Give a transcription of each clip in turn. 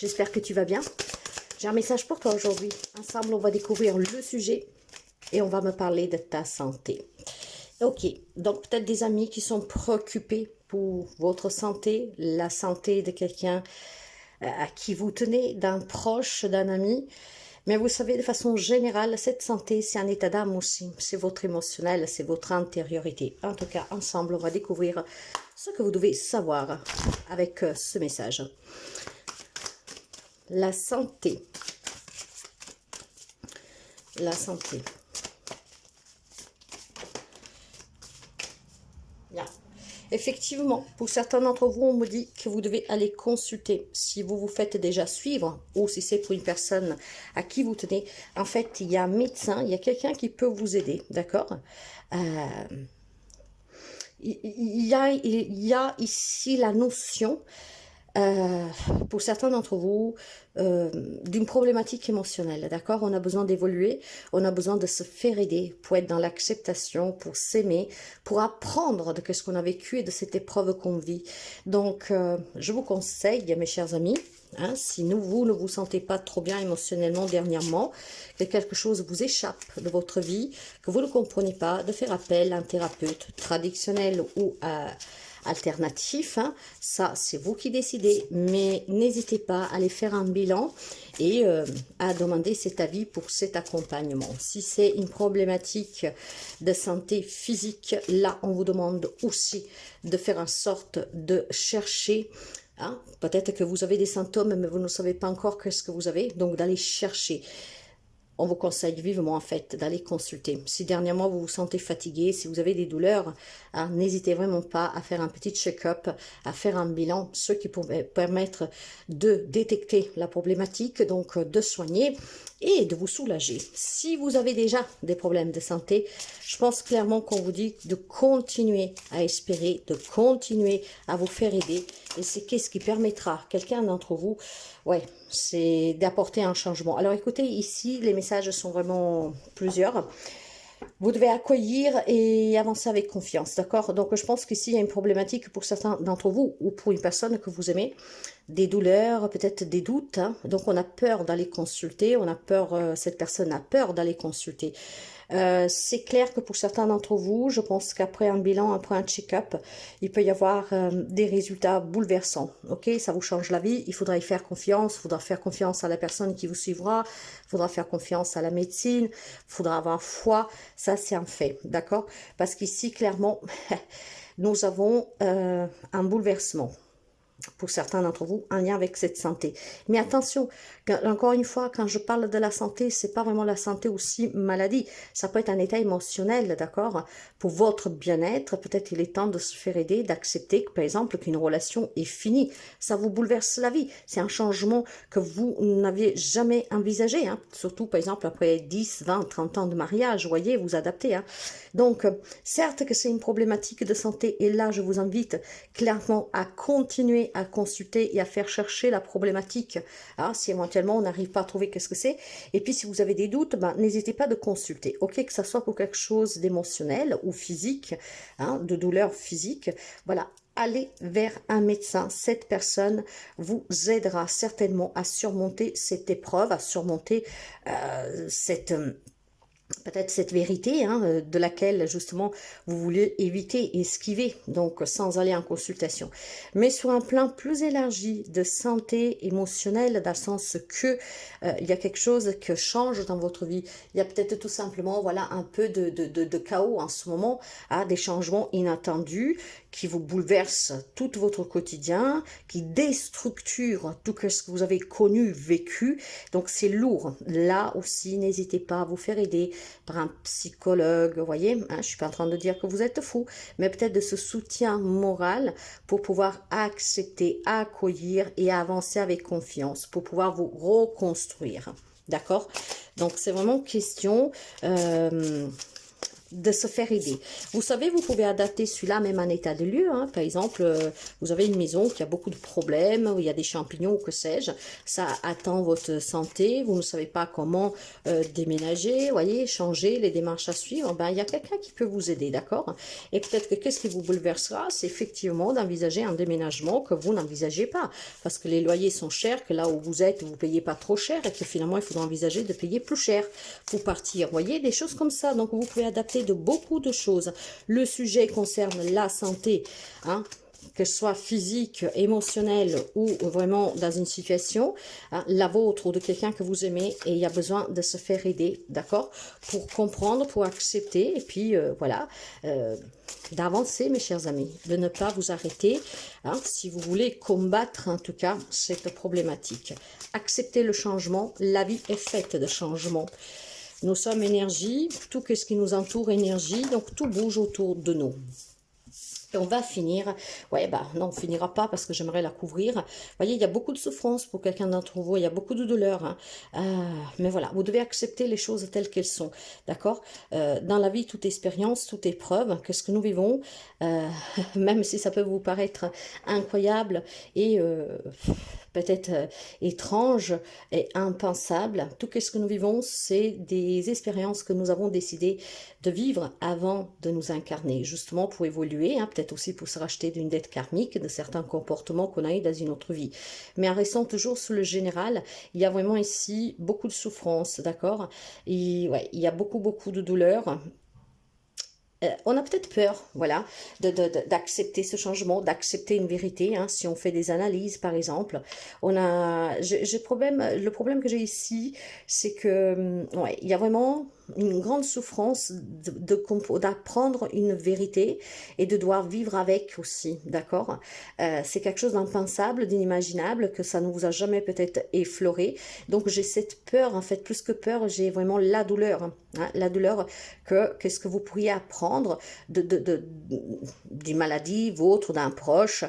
J'espère que tu vas bien. J'ai un message pour toi aujourd'hui. Ensemble, on va découvrir le sujet et on va me parler de ta santé. Ok, donc peut-être des amis qui sont préoccupés pour votre santé, la santé de quelqu'un à qui vous tenez, d'un proche, d'un ami. Mais vous savez, de façon générale, cette santé, c'est un état d'âme aussi. C'est votre émotionnel, c'est votre intériorité. En tout cas, ensemble, on va découvrir ce que vous devez savoir avec ce message. La santé. La santé. Bien. Effectivement, pour certains d'entre vous, on me dit que vous devez aller consulter. Si vous vous faites déjà suivre, ou si c'est pour une personne à qui vous tenez, en fait, il y a un médecin, il y a quelqu'un qui peut vous aider, d'accord? Il y a ici la notion, pour certains d'entre vous, d'une problématique émotionnelle, d'accord? On a besoin d'évoluer, on a besoin de se faire aider pour être dans l'acceptation, pour s'aimer, pour apprendre de ce qu'on a vécu et de cette épreuve qu'on vit. Donc, je vous conseille, mes chers amis, hein, si vous ne vous sentez pas trop bien émotionnellement dernièrement, que quelque chose vous échappe de votre vie, que vous ne comprenez pas, de faire appel à un thérapeute traditionnel ou alternatif, hein. Ça c'est vous qui décidez, mais n'hésitez pas à aller faire un bilan et à demander cet avis pour cet accompagnement. Si c'est une problématique de santé physique, là on vous demande aussi de faire en sorte de chercher, hein, peut-être que vous avez des symptômes mais vous ne savez pas encore qu'est-ce que vous avez, donc d'aller chercher. On vous conseille vivement en fait d'aller consulter. Si dernièrement vous vous sentez fatigué, si vous avez des douleurs, hein, n'hésitez vraiment pas à faire un petit check-up, à faire un bilan, ce qui pourrait permettre de détecter la problématique, donc de soigner et de vous soulager. Si vous avez déjà des problèmes de santé, je pense clairement qu'on vous dit de continuer à espérer, de continuer à vous faire aider. Et c'est qu'est-ce qui permettra à quelqu'un d'entre vous, ouais, c'est d'apporter un changement. Alors écoutez, ici, les messages sont vraiment plusieurs. Vous devez accueillir et avancer avec confiance, d'accord? Donc, je pense qu'ici, il y a une problématique pour certains d'entre vous ou pour une personne que vous aimez, des douleurs, peut-être des doutes, hein. Donc, on a peur d'aller consulter, on a peur, cette personne a peur d'aller consulter. C'est clair que pour certains d'entre vous, je pense qu'après un bilan, après un check-up, il peut y avoir des résultats bouleversants. Ok, ça vous change la vie, il faudra y faire confiance, il faudra faire confiance à la personne qui vous suivra, il faudra faire confiance à la médecine, il faudra avoir foi, ça c'est un fait, d'accord? Parce qu'ici, clairement, nous avons un bouleversement. Pour certains d'entre vous, en lien avec cette santé. Mais attention, encore une fois, quand je parle de la santé, c'est pas vraiment la santé aussi maladie. Ça peut être un état émotionnel, d'accord? Pour votre bien-être, peut-être il est temps de se faire aider, d'accepter que, par exemple, qu'une relation est finie. Ça vous bouleverse la vie. C'est un changement que vous n'aviez jamais envisagé, hein? Surtout, par exemple, après 10, 20, 30 ans de mariage, voyez, vous adaptez, hein? Donc, certes que c'est une problématique de santé, et là, je vous invite clairement à continuer à consulter et à faire chercher la problématique, hein, si éventuellement on n'arrive pas à trouver qu'est-ce que c'est. Et puis si vous avez des doutes, ben, n'hésitez pas de consulter, ok, que ça soit pour quelque chose d'émotionnel ou physique, hein, de douleur physique, voilà. Allez vers un médecin, cette personne vous aidera certainement à surmonter cette épreuve, à surmonter peut-être cette vérité, hein, de laquelle justement vous voulez éviter, esquiver, donc sans aller en consultation. Mais sur un plan plus élargi de santé émotionnelle, dans le sens que il y a quelque chose qui change dans votre vie. Il y a peut-être tout simplement, voilà, un peu de chaos en ce moment, hein, des changements inattendus qui vous bouleversent tout votre quotidien, qui déstructurent tout ce que vous avez connu, vécu. Donc c'est lourd. Là aussi, n'hésitez pas à vous faire aider par un psychologue, vous voyez, hein, je ne suis pas en train de dire que vous êtes fou, mais peut-être de ce soutien moral pour pouvoir accepter, accueillir et avancer avec confiance, pour pouvoir vous reconstruire, d'accord? Donc c'est vraiment question de se faire aider. Vous savez, vous pouvez adapter celui-là même en état de lieu. Hein. Par exemple, vous avez une maison qui a beaucoup de problèmes, où il y a des champignons ou que sais-je. Ça attend votre santé. Vous ne savez pas comment déménager, voyez, changer les démarches à suivre. Ben, il y a quelqu'un qui peut vous aider, d'accord? Et peut-être que qu'est-ce qui vous bouleversera, c'est effectivement d'envisager un déménagement que vous n'envisagez pas. Parce que les loyers sont chers, que là où vous êtes, vous ne payez pas trop cher et que finalement, il faudra envisager de payer plus cher pour partir. Vous voyez, des choses comme ça. Donc, vous pouvez adapter de beaucoup de choses. Le sujet concerne la santé, hein, que ce soit physique, émotionnelle ou vraiment dans une situation, hein, la vôtre ou de quelqu'un que vous aimez, et il y a besoin de se faire aider, d'accord, pour comprendre, pour accepter, et puis voilà, d'avancer, mes chers amis, de ne pas vous arrêter, hein, si vous voulez combattre en tout cas cette problématique. Acceptez le changement, la vie est faite de changement. Nous sommes énergie, tout ce qui nous entoure énergie, donc tout bouge autour de nous. Et on va finir, ouais, bah non, on finira pas parce que j'aimerais la couvrir. Vous voyez, il y a beaucoup de souffrance pour quelqu'un d'entre vous, il y a beaucoup de douleur. Hein. Mais voilà, vous devez accepter les choses telles qu'elles sont, d'accord? Dans la vie, toute expérience, toute épreuve, qu'est-ce que nous vivons, même si ça peut vous paraître incroyable et peut-être étrange et impensable, tout ce que nous vivons, c'est des expériences que nous avons décidé de vivre avant de nous incarner, justement pour évoluer, hein, peut-être aussi pour se racheter d'une dette karmique, de certains comportements qu'on a eu dans une autre vie. Mais en restant toujours sur le général, il y a vraiment ici beaucoup de souffrance, d'accord? Et ouais, il y a beaucoup de douleur. On a peut-être peur, voilà, d'accepter ce changement, d'accepter une vérité, hein, si on fait des analyses, par exemple. Le problème que j'ai ici, c'est que, ouais, il y a vraiment une grande souffrance d'apprendre une vérité et de devoir vivre avec aussi, d'accord? C'est quelque chose d'impensable, d'inimaginable, que ça ne vous a jamais peut-être effleuré. Donc j'ai cette peur, en fait, plus que peur, j'ai vraiment la douleur, hein, la douleur qu'est-ce que vous pourriez apprendre d'une maladie vôtre, d'un proche,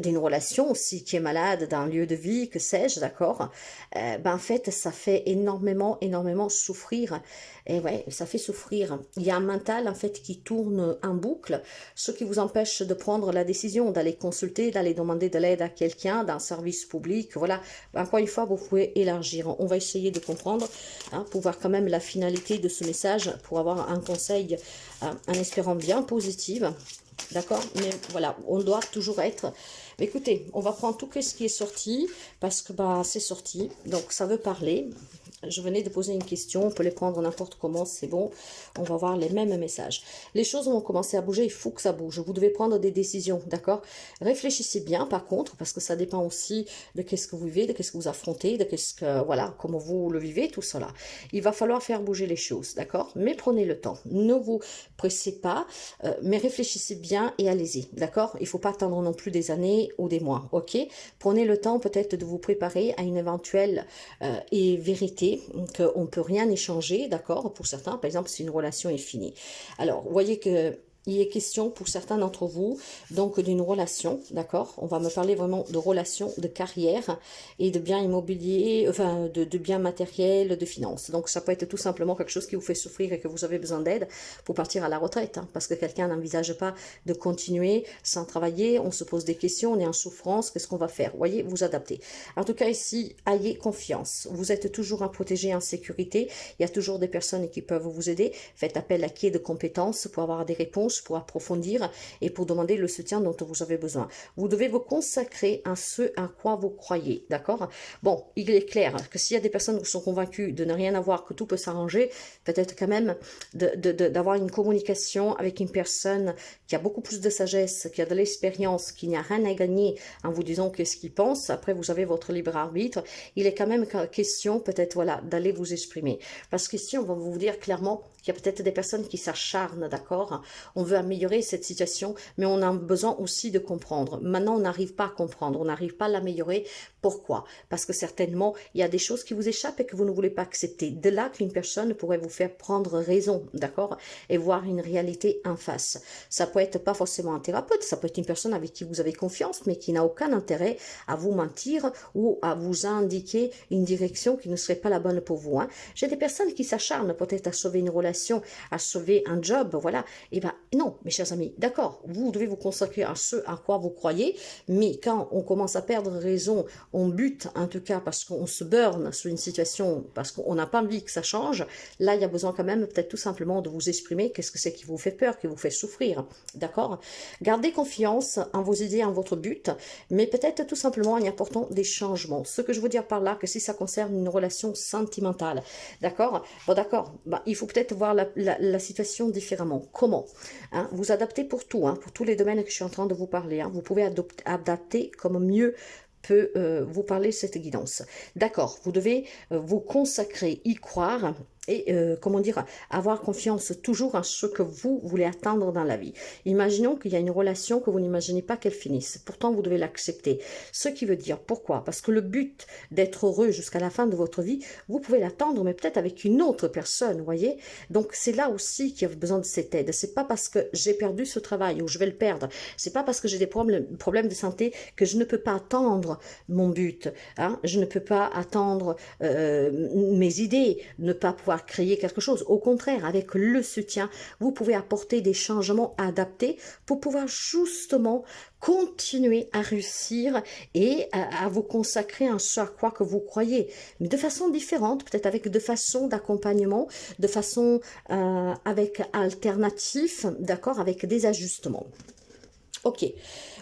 d'une relation aussi qui est malade, d'un lieu de vie, que sais-je, d'accord? Ben en fait, ça fait énormément souffrir. Et ouais, ça fait souffrir. Il y a un mental en fait qui tourne en boucle, ce qui vous empêche de prendre la décision, d'aller consulter, d'aller demander de l'aide à quelqu'un, d'un service public. Voilà, encore une fois, vous pouvez élargir. On va essayer de comprendre, hein, pour voir quand même la finalité de ce message, pour avoir un conseil, en espérant bien positive. D'accord? Mais voilà, on doit toujours être... Mais écoutez, on va prendre tout ce qui est sorti, parce que bah, c'est sorti, donc ça veut parler. Je venais de poser une question, on peut les prendre n'importe comment, c'est bon, on va voir les mêmes messages. Les choses vont commencer à bouger, il faut que ça bouge, vous devez prendre des décisions, d'accord? Réfléchissez bien par contre, parce que ça dépend aussi de qu'est-ce que vous vivez, de qu'est-ce que vous affrontez, de qu'est-ce que, voilà, comment vous le vivez, tout cela. Il va falloir faire bouger les choses, d'accord? Mais prenez le temps, ne vous pressez pas, mais réfléchissez bien et allez-y, d'accord? Il ne faut pas attendre non plus des années ou des mois, ok? Prenez le temps peut-être de vous préparer à une éventuelle vérité, qu'on ne peut rien échanger, d'accord, pour certains, par exemple, si une relation est finie. Alors, vous voyez que il est question pour certains d'entre vous, donc d'une relation, d'accord? On va me parler vraiment de relation, de carrière et de biens immobiliers, enfin de biens matériels, de finances. Donc ça peut être tout simplement quelque chose qui vous fait souffrir et que vous avez besoin d'aide pour partir à la retraite, hein, parce que quelqu'un n'envisage pas de continuer sans travailler, on se pose des questions, on est en souffrance, qu'est-ce qu'on va faire? Vous voyez, vous adaptez. En tout cas ici, ayez confiance. Vous êtes toujours à protéger, en sécurité. Il y a toujours des personnes qui peuvent vous aider. Faites appel à qui est de compétences pour avoir des réponses, pour approfondir et pour demander le soutien dont vous avez besoin. Vous devez vous consacrer à ce à quoi vous croyez, d'accord? Bon, il est clair que s'il y a des personnes qui sont convaincues de ne rien avoir, que tout peut s'arranger, peut-être quand même d'avoir une communication avec une personne qui a beaucoup plus de sagesse, qui a de l'expérience, qui n'a rien à gagner en vous disant qu'est-ce qu'il pense. Après, vous avez votre libre arbitre. Il est quand même question, peut-être, voilà, d'aller vous exprimer. Parce qu'ici, on va vous dire clairement qu'il y a peut-être des personnes qui s'acharnent, d'accord? On veut améliorer cette situation, mais on a besoin aussi de comprendre. Maintenant, on n'arrive pas à comprendre, on n'arrive pas à l'améliorer. Pourquoi? Parce que certainement, il y a des choses qui vous échappent et que vous ne voulez pas accepter. De là qu'une personne pourrait vous faire prendre raison, d'accord? Et voir une réalité en face. Ça peut être pas forcément un thérapeute, ça peut être une personne avec qui vous avez confiance, mais qui n'a aucun intérêt à vous mentir ou à vous indiquer une direction qui ne serait pas la bonne pour vous. Hein. J'ai des personnes qui s'acharnent peut-être à sauver une relation, à sauver un job, voilà. Et ben non, mes chers amis, d'accord, vous devez vous consacrer à ce à quoi vous croyez, mais quand on commence à perdre raison, on bute en tout cas parce qu'on se burn sur une situation, parce qu'on n'a pas envie que ça change, là il y a besoin quand même peut-être tout simplement de vous exprimer qu'est-ce que c'est qui vous fait peur, qui vous fait souffrir, d'accord? Gardez confiance en vos idées, en votre but, mais peut-être tout simplement en y apportant des changements. Ce que je veux dire par là, que si ça concerne une relation sentimentale, d'accord? Bon d'accord, bah, il faut peut-être voir la situation différemment. Comment? Hein, vous adaptez pour tout, hein, pour tous les domaines que je suis en train de vous parler, hein, vous pouvez adapter comme mieux peut vous parler cette guidance. D'accord, vous devez vous consacrer, y croire et, comment dire, avoir confiance toujours en ce que vous voulez atteindre dans la vie. Imaginons qu'il y a une relation que vous n'imaginez pas qu'elle finisse. Pourtant, vous devez l'accepter. Ce qui veut dire, pourquoi? Parce que le but d'être heureux jusqu'à la fin de votre vie, vous pouvez l'attendre, mais peut-être avec une autre personne, vous voyez? Donc, c'est là aussi qu'il y a besoin de cette aide. C'est pas parce que j'ai perdu ce travail ou je vais le perdre. C'est pas parce que j'ai des problèmes de santé que je ne peux pas attendre mon but. Hein? Je ne peux pas attendre mes idées, ne pas pouvoir créer quelque chose. Au contraire, avec le soutien, vous pouvez apporter des changements adaptés pour pouvoir justement continuer à réussir et à vous consacrer à ce à quoi que vous croyez, mais de façon différente, peut-être avec de façon d'accompagnement, de façon avec alternatif, d'accord, avec des ajustements. Ok,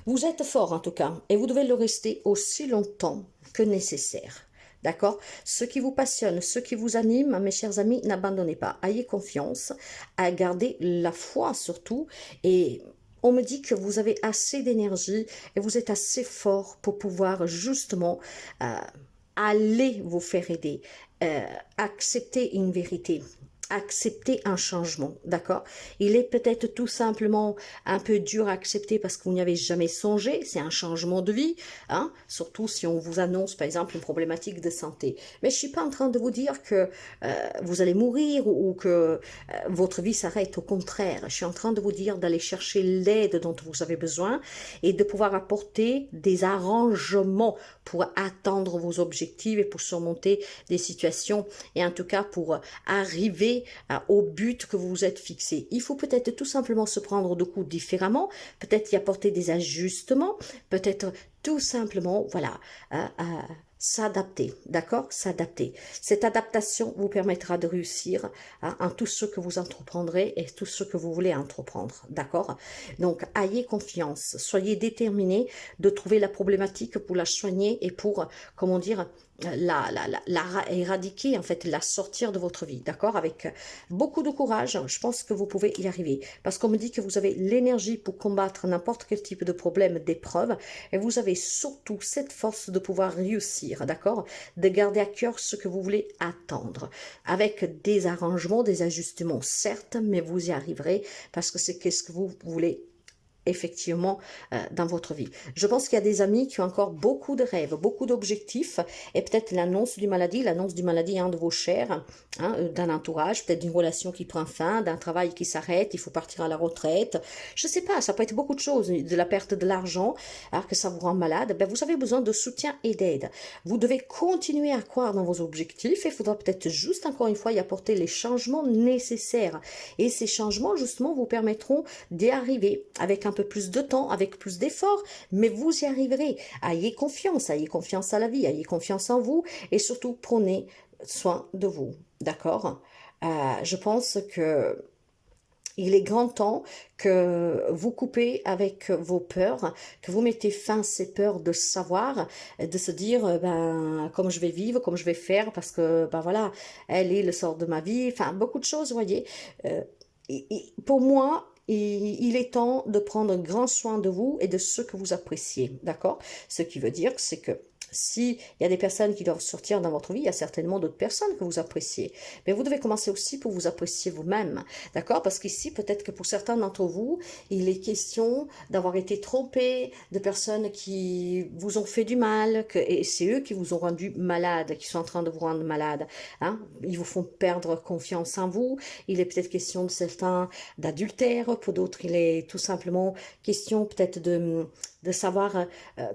vous êtes fort en tout cas, et vous devez le rester aussi longtemps que nécessaire. D'accord? Ce qui vous passionne, ce qui vous anime, mes chers amis, n'abandonnez pas. Ayez confiance, à garder la foi surtout. Et on me dit que vous avez assez d'énergie et vous êtes assez fort pour pouvoir justement aller vous faire aider, accepter une vérité. Accepter un changement, d'accord? Il est peut-être tout simplement un peu dur à accepter parce que vous n'y avez jamais songé, c'est un changement de vie, hein? Surtout si on vous annonce par exemple une problématique de santé. Mais je suis pas en train de vous dire que vous allez mourir ou que votre vie s'arrête, au contraire. Je suis en train de vous dire d'aller chercher l'aide dont vous avez besoin et de pouvoir apporter des arrangements pour atteindre vos objectifs et pour surmonter des situations et en tout cas pour arriver au but que vous vous êtes fixé. Il faut peut-être tout simplement se prendre de coups différemment, peut-être y apporter des ajustements, peut-être tout simplement, voilà, s'adapter, d'accord? S'adapter. Cette adaptation vous permettra de réussir en tout ce que vous entreprendrez et tout ce que vous voulez entreprendre, d'accord? Donc, ayez confiance, soyez déterminés de trouver la problématique pour la soigner et pour, comment dire, la éradiquer, en fait, la sortir de votre vie, d'accord? Avec beaucoup de courage, je pense que vous pouvez y arriver. Parce qu'on me dit que vous avez l'énergie pour combattre n'importe quel type de problème, d'épreuve, et vous avez surtout cette force de pouvoir réussir, d'accord? De garder à cœur ce que vous voulez attendre. Avec des arrangements, des ajustements, certes, mais vous y arriverez parce que c'est qu'est-ce que vous voulez effectivement dans votre vie. Je pense qu'il y a des amis qui ont encore beaucoup de rêves, beaucoup d'objectifs et peut-être l'annonce d'une maladie hein, de vos chers, hein, d'un entourage, peut-être d'une relation qui prend fin, d'un travail qui s'arrête, il faut partir à la retraite. Je sais pas, ça peut être beaucoup de choses, de la perte de l'argent, alors que ça vous rend malade. Ben, vous avez besoin de soutien et d'aide. Vous devez continuer à croire dans vos objectifs et il faudra peut-être juste encore une fois y apporter les changements nécessaires. Et ces changements justement vous permettront d'y arriver avec un peu plus de temps, avec plus d'efforts, mais vous y arriverez. Ayez confiance à la vie, ayez confiance en vous et surtout prenez soin de vous, d'accord? Je pense que il est grand temps que vous coupez avec vos peurs, que vous mettez fin à ces peurs de savoir, de se dire, ben, comment je vais vivre, comment je vais faire, parce que, ben voilà, elle est le sort de ma vie, enfin, beaucoup de choses, vous voyez. Pour moi, il est temps de prendre grand soin de vous et de ce que vous appréciez, d'accord? Ce qui veut dire, c'est que Si il y a des personnes qui doivent sortir dans votre vie, il y a certainement d'autres personnes que vous appréciez. Mais vous devez commencer aussi pour vous apprécier vous-même, d'accord? Parce qu'ici, peut-être que pour certains d'entre vous, il est question d'avoir été trompé, de personnes qui vous ont fait du mal, et c'est eux qui vous ont rendu malade, qui sont en train de vous rendre malade, hein? Ils vous font perdre confiance en vous. Il est peut-être question de certains d'adultère, pour d'autres, il est tout simplement question peut-être de savoir,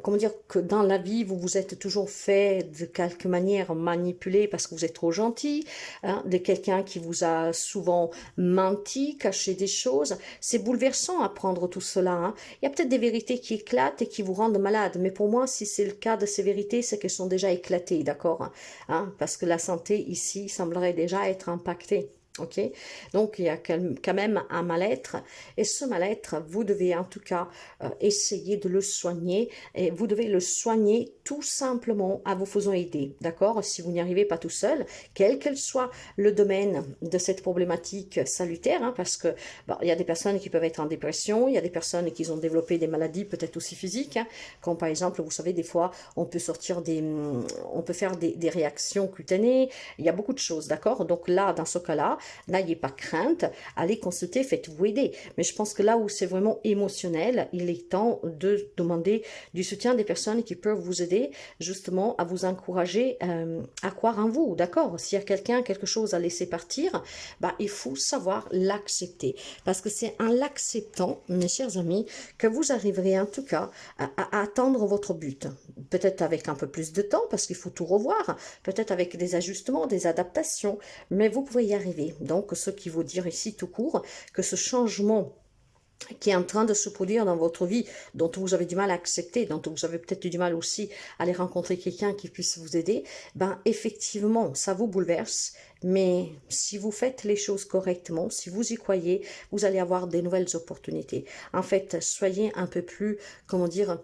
comment dire, que dans la vie, vous vous êtes toujours fait de quelque manière manipuler parce que vous êtes trop gentil, hein, de quelqu'un qui vous a souvent menti, caché des choses. C'est bouleversant à prendre tout cela, hein. Il y a peut-être des vérités qui éclatent et qui vous rendent malade, mais pour moi, si c'est le cas de ces vérités, c'est qu'elles sont déjà éclatées, d'accord, hein, parce que la santé ici semblerait déjà être impactée. Ok, donc il y a quand même un mal-être, et ce mal-être, vous devez en tout cas essayer de le soigner, et vous devez le soigner tout simplement en vous faisant aider, d'accord? Si vous n'y arrivez pas tout seul, quel qu'elle soit le domaine de cette problématique salutaire, hein, parce que bon, il y a des personnes qui peuvent être en dépression, il y a des personnes qui ont développé des maladies peut-être aussi physiques, hein, comme par exemple, vous savez, des fois, on peut on peut faire des réactions cutanées, il y a beaucoup de choses, d'accord? Donc là, dans ce cas-là, n'ayez pas crainte, allez consulter, faites-vous aider. Mais je pense que là où c'est vraiment émotionnel, il est temps de demander du soutien des personnes qui peuvent vous aider justement à vous encourager à croire en vous, d'accord? S'il y a quelqu'un, quelque chose à laisser partir, bah, il faut savoir l'accepter. Parce que c'est en l'acceptant, mes chers amis, que vous arriverez en tout cas à atteindre votre but. Peut-être avec un peu plus de temps, parce qu'il faut tout revoir, peut-être avec des ajustements, des adaptations, mais vous pouvez y arriver. Donc, ce qui veut dire ici tout court, que ce changement qui est en train de se produire dans votre vie, dont vous avez du mal à accepter, dont vous avez peut-être du mal aussi à aller rencontrer quelqu'un qui puisse vous aider, ben effectivement, ça vous bouleverse, mais si vous faites les choses correctement, si vous y croyez, vous allez avoir des nouvelles opportunités. En fait, soyez un peu plus, comment dire,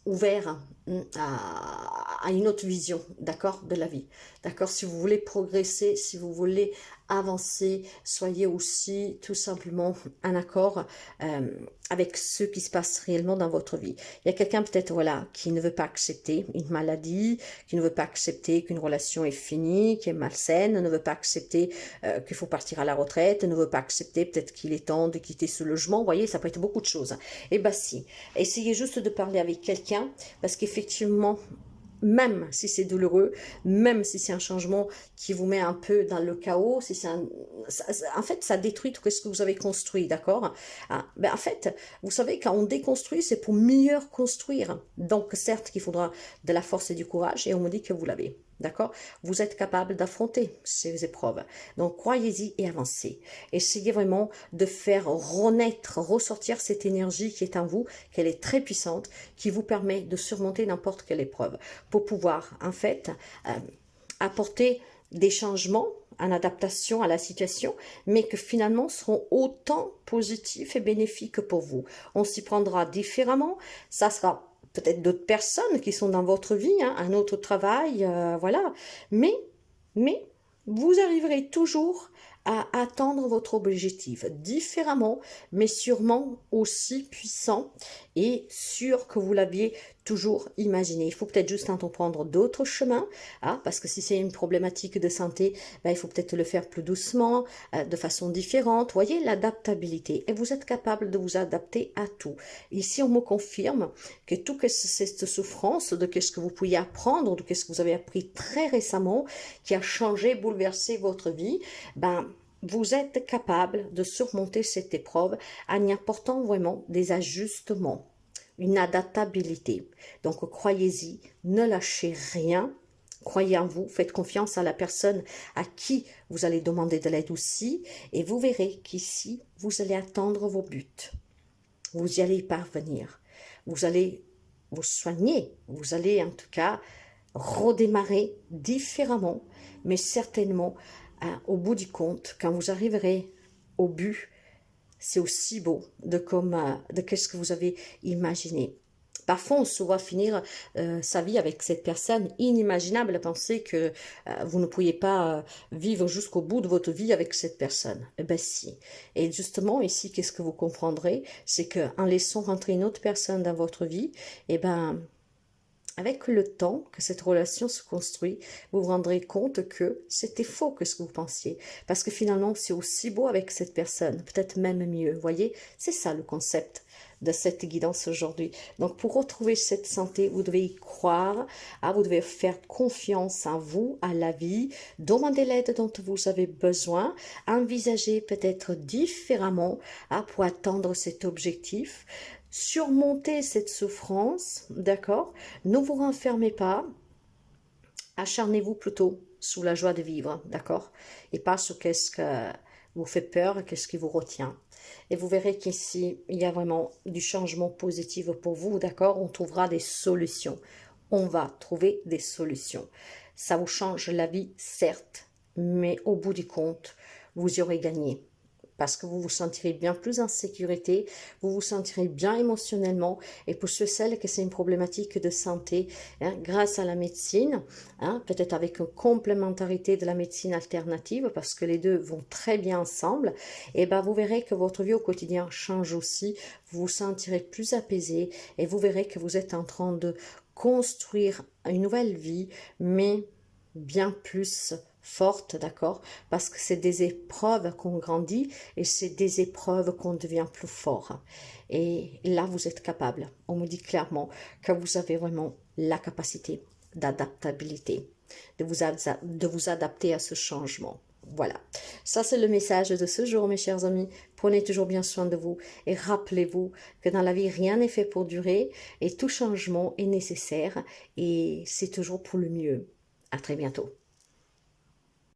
ouvert à une autre vision, d'accord, de la vie. D'accord, si vous voulez progresser, si vous voulez avancer, soyez aussi tout simplement en accord avec ce qui se passe réellement dans votre vie. Il y a quelqu'un peut-être voilà qui ne veut pas accepter une maladie, qui ne veut pas accepter qu'une relation est finie, qui est malsaine, ne veut pas accepter qu'il faut partir à la retraite, ne veut pas accepter peut-être qu'il est temps de quitter ce logement. Vous voyez, ça peut être beaucoup de choses. Et bien si, essayez juste de parler avec quelqu'un parce qu'effectivement, même si c'est douloureux, même si c'est un changement qui vous met un peu dans le chaos, si c'est en fait, ça détruit tout ce que vous avez construit, d'accord? Ah, ben, en fait, vous savez, quand on déconstruit, c'est pour mieux construire. Donc, certes, qu'il faudra de la force et du courage, et on me dit que vous l'avez. D'accord? Vous êtes capable d'affronter ces épreuves. Donc, croyez-y et avancez. Essayez vraiment de faire renaître, ressortir cette énergie qui est en vous, qu'elle est très puissante, qui vous permet de surmonter n'importe quelle épreuve, pour pouvoir, en fait, apporter des changements en adaptation à la situation, mais que finalement seront autant positifs et bénéfiques pour vous. On s'y prendra différemment, ça sera peut-être d'autres personnes qui sont dans votre vie, hein, un autre travail, voilà. Mais vous arriverez toujours à atteindre votre objectif différemment, mais sûrement aussi puissant et sûr que vous l'aviez toujours imaginé. Il faut peut-être juste entreprendre d'autres chemins, hein, parce que si c'est une problématique de santé, ben, il faut peut-être le faire plus doucement, de façon différente. Voyez l'adaptabilité, et vous êtes capable de vous adapter à tout. Ici, on me confirme que tout cette souffrance, de ce que vous pouviez apprendre, de ce que vous avez appris très récemment, qui a changé, bouleversé votre vie, ben, vous êtes capable de surmonter cette épreuve en y apportant vraiment des ajustements, une adaptabilité. Donc, croyez-y, ne lâchez rien, croyez en vous, faites confiance à la personne à qui vous allez demander de l'aide aussi, et vous verrez qu'ici, vous allez atteindre vos buts. Vous y allez parvenir. Vous allez vous soigner. Vous allez en tout cas redémarrer différemment, mais certainement, au bout du compte, quand vous arriverez au but, c'est aussi beau de qu'est-ce que vous avez imaginé. Parfois, on se voit finir sa vie avec cette personne inimaginable, à penser que vous ne pourriez pas vivre jusqu'au bout de votre vie avec cette personne. Eh bien si. Et justement, ici, qu'est-ce que vous comprendrez? C'est qu'en laissant rentrer une autre personne dans votre vie, eh ben, avec le temps que cette relation se construit, vous vous rendrez compte que c'était faux que ce que vous pensiez. Parce que finalement, c'est aussi beau avec cette personne, peut-être même mieux. Vous voyez, c'est ça le concept de cette guidance aujourd'hui. Donc, pour retrouver cette santé, vous devez y croire, vous devez faire confiance en vous, à la vie, demander l'aide dont vous avez besoin, envisager peut-être différemment pour atteindre cet objectif, surmonter cette souffrance, d'accord? Ne vous renfermez pas, acharnez-vous plutôt sous la joie de vivre, d'accord? Et pas sur qu'est-ce que vous fait peur, qu'est-ce qui vous retient. Et vous verrez qu'ici, il y a vraiment du changement positif pour vous, d'accord? On trouvera des solutions. On va trouver des solutions. Ça vous change la vie, certes, mais au bout du compte, vous y aurez gagné. Parce que vous vous sentirez bien plus en sécurité, vous vous sentirez bien émotionnellement. Et pour celles que c'est une problématique de santé, grâce à la médecine, peut-être avec une complémentarité de la médecine alternative, parce que les deux vont très bien ensemble, et vous verrez que votre vie au quotidien change aussi, vous vous sentirez plus apaisé, et vous verrez que vous êtes en train de construire une nouvelle vie, mais bien plus forte, d'accord? Parce que c'est des épreuves qu'on grandit et c'est des épreuves qu'on devient plus fort. Et là, vous êtes capable. On me dit clairement que vous avez vraiment la capacité d'adaptabilité, de vous adapter à ce changement. Voilà, ça c'est le message de ce jour, mes chers amis. Prenez toujours bien soin de vous et rappelez-vous que dans la vie, rien n'est fait pour durer et tout changement est nécessaire et c'est toujours pour le mieux. À très bientôt.